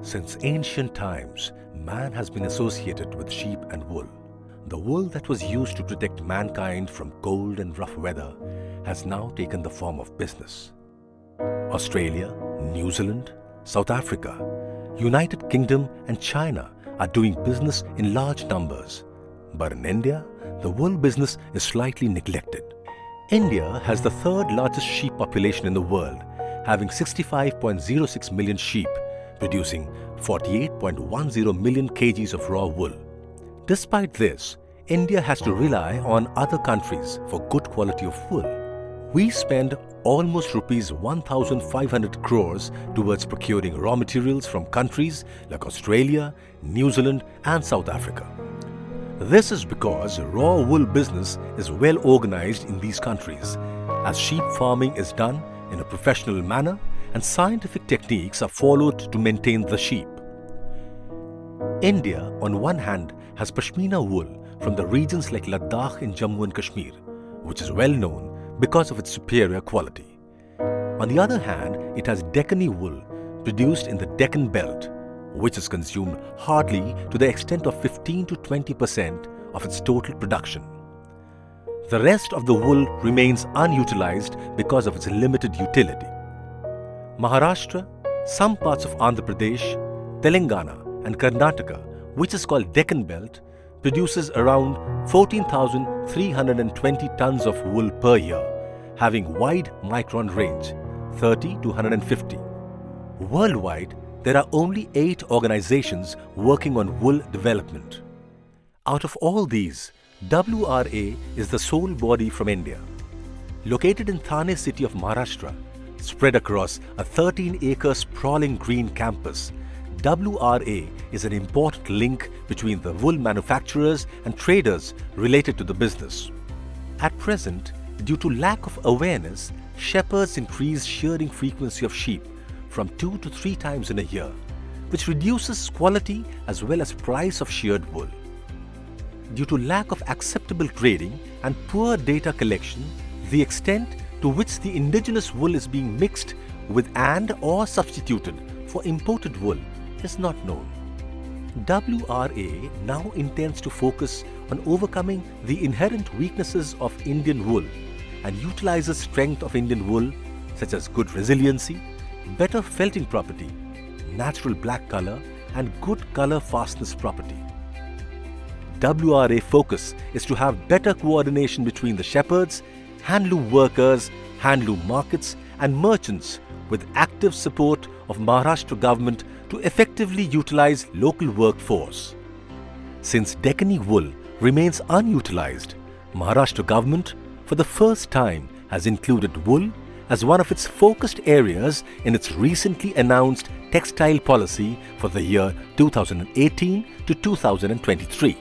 Since ancient times, man has been associated with sheep and wool. The wool that was used to protect mankind from cold and rough weather has now taken the form of business. Australia, New Zealand, South Africa, United Kingdom and China are doing business in large numbers. But in India, the wool business is slightly neglected. India has the third largest sheep population in the world, having 65.06 million sheep, producing 48.10 million kgs of raw wool. Despite this, India has to rely on other countries for good quality of wool. We spend almost rupees 1,500 crores towards procuring raw materials from countries like Australia, New Zealand and South Africa. This is because raw wool business is well organized in these countries, as sheep farming is done in a professional manner and scientific techniques are followed to maintain the sheep. India, on one hand, has Pashmina wool from the regions like Ladakh in Jammu and Kashmir, which is well known because of its superior quality. On the other hand, it has Deccani wool produced in the Deccan belt, which is consumed hardly to the extent of 15 to 20% of its total production. The rest of the wool remains unutilized because of its limited utility. Maharashtra, some parts of Andhra Pradesh, Telangana and Karnataka, which is called Deccan Belt, produces around 14,320 tons of wool per year, having wide micron range, 30 to 150. Worldwide, there are only 8 organizations working on wool development. Out of all these, WRA is the sole body from India. Located in Thane city of Maharashtra, spread across a 13-acre sprawling green campus, WRA is an important link between the wool manufacturers and traders related to the business. At present, due to lack of awareness, shepherds increase shearing frequency of sheep from 2 to 3 times in a year, which reduces quality as well as price of sheared wool. Due to lack of acceptable grading and poor data collection, the extent to which the indigenous wool is being mixed with and/or substituted for imported wool is not known. WRA now intends to focus on overcoming the inherent weaknesses of Indian wool and utilizes strength of Indian wool such as good resiliency, better felting property, natural black color and good color fastness property. WRA focus is to have better coordination between the shepherds, handloom workers, handloom markets and merchants with active support of Maharashtra government to effectively utilize local workforce. Since Deccani wool remains unutilized, Maharashtra government for the first time has included wool as one of its focused areas in its recently announced textile policy for the year 2018 to 2023.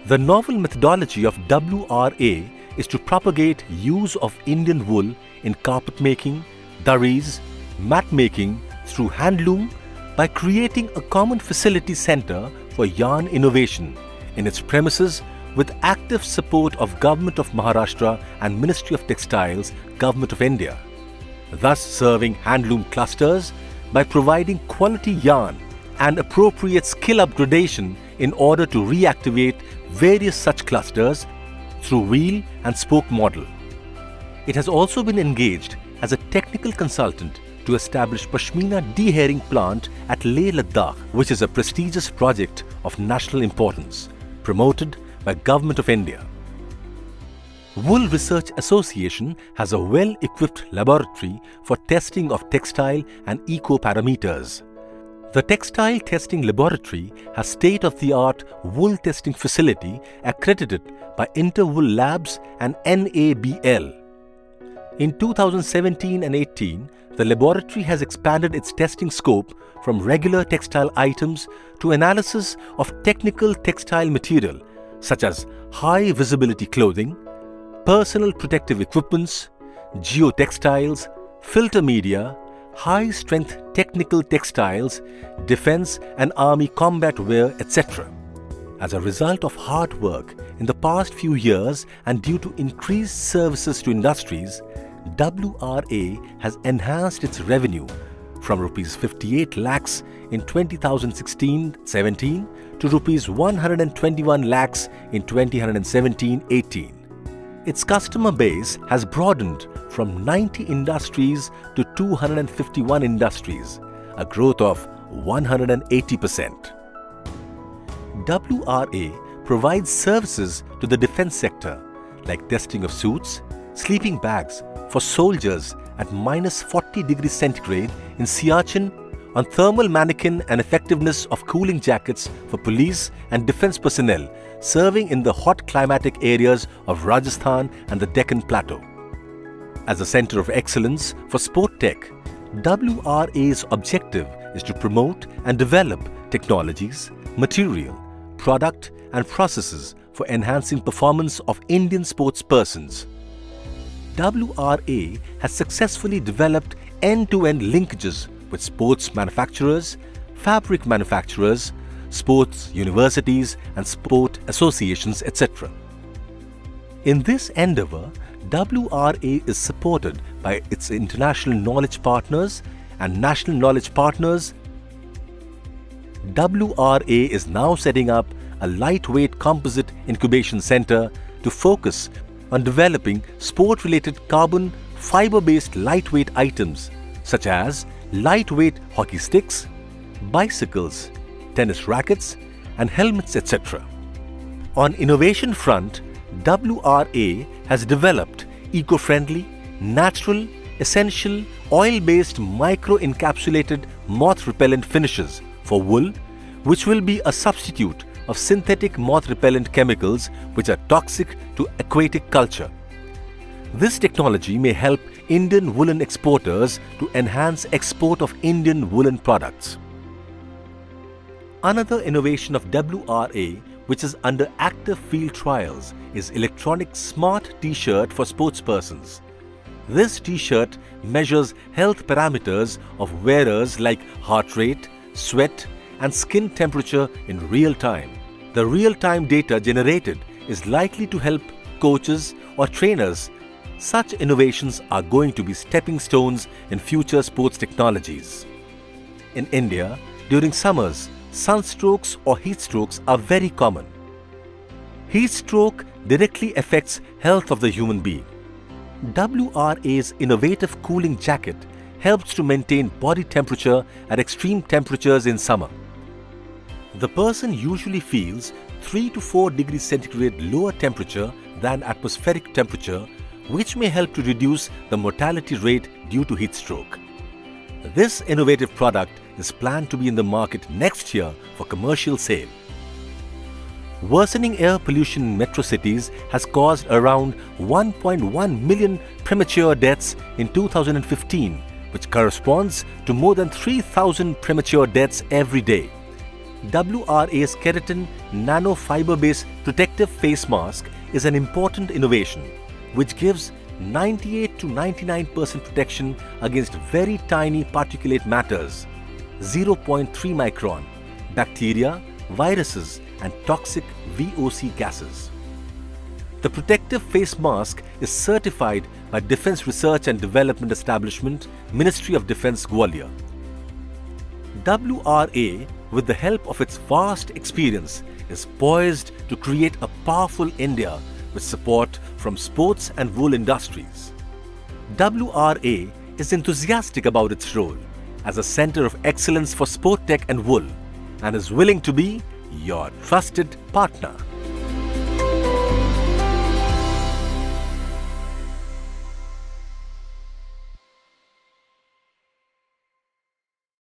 The novel methodology of WRA is to propagate use of Indian wool in carpet making, durries, mat making through handloom by creating a common facility center for yarn innovation in its premises with active support of Government of Maharashtra and Ministry of Textiles, Government of India, thus serving handloom clusters by providing quality yarn and appropriate skill upgradation in order to reactivate various such clusters through wheel and spoke model. It has also been engaged as a technical consultant to establish Pashmina dehairing plant at Leh, Ladakh, which is a prestigious project of national importance, promoted by Government of India. Wool Research Association has a well-equipped laboratory for testing of textile and eco-parameters. The Textile Testing Laboratory has state-of-the-art wool testing facility accredited by Interwool Labs and NABL. In 2017 and 18, the laboratory has expanded its testing scope from regular textile items to analysis of technical textile material such as high-visibility clothing, personal protective equipments, geotextiles, filter media, high-strength technical textiles, defense and army combat wear, etc. As a result of hard work in the past few years and due to increased services to industries, WRA has enhanced its revenue from rupees 58 lakhs in 2016-17 to rupees 121 lakhs in 2017-18. Its customer base has broadened from 90 industries to 251 industries, a growth of 180%. WRA provides services to the defense sector like testing of suits, sleeping bags for soldiers at -40 centigrade in Siachen, on thermal mannequin and effectiveness of cooling jackets for police and defense personnel serving in the hot climatic areas of Rajasthan and the Deccan Plateau. As a center of excellence for sport tech, WRA's objective is to promote and develop technologies, material, product and processes for enhancing performance of Indian sports persons. WRA has successfully developed end-to-end linkages with sports manufacturers, fabric manufacturers, sports universities and sport associations, etc. In this endeavor, WRA is supported by its international knowledge partners and national knowledge partners. WRA is now setting up a lightweight composite incubation center to focus on developing sport-related carbon fiber-based lightweight items such as lightweight hockey sticks, bicycles, tennis rackets and helmets, etc. On innovation front, WRA has developed eco-friendly, natural, essential, oil-based micro-encapsulated moth-repellent finishes for wool, which will be a substitute of synthetic moth-repellent chemicals which are toxic to aquatic culture. This technology may help Indian woolen exporters to enhance export of Indian woolen products. Another innovation of WRA, which is under active field trials, is electronic smart T-shirt for sportspersons. This T-shirt measures health parameters of wearers like heart rate, sweat and skin temperature in real time. The real-time data generated is likely to help coaches or trainers. Such innovations are going to be stepping stones in future sports technologies. In India, during summers, sunstrokes or heat strokes are very common. Heat stroke directly affects health of the human being. WRA's innovative cooling jacket helps to maintain body temperature at extreme temperatures in summer. The person usually feels 3 to 4 degrees centigrade lower temperature than atmospheric temperature, which may help to reduce the mortality rate due to heat stroke. This innovative product is planned to be in the market next year for commercial sale. Worsening air pollution in metro cities has caused around 1.1 million premature deaths in 2015, which corresponds to more than 3,000 premature deaths every day. WRA's keratin nanofiber-based protective face mask is an important innovation, which gives 98 to 99% protection against very tiny particulate matters, 0.3 micron, bacteria, viruses and toxic VOC gases. The protective face mask is certified by Defence Research and Development Establishment, Ministry of Defence, Gwalior. WRA, with the help of its vast experience, is poised to create a powerful India with support from sports and wool industries. WRA is enthusiastic about its role as a center of excellence for sport tech and wool and is willing to be your trusted partner.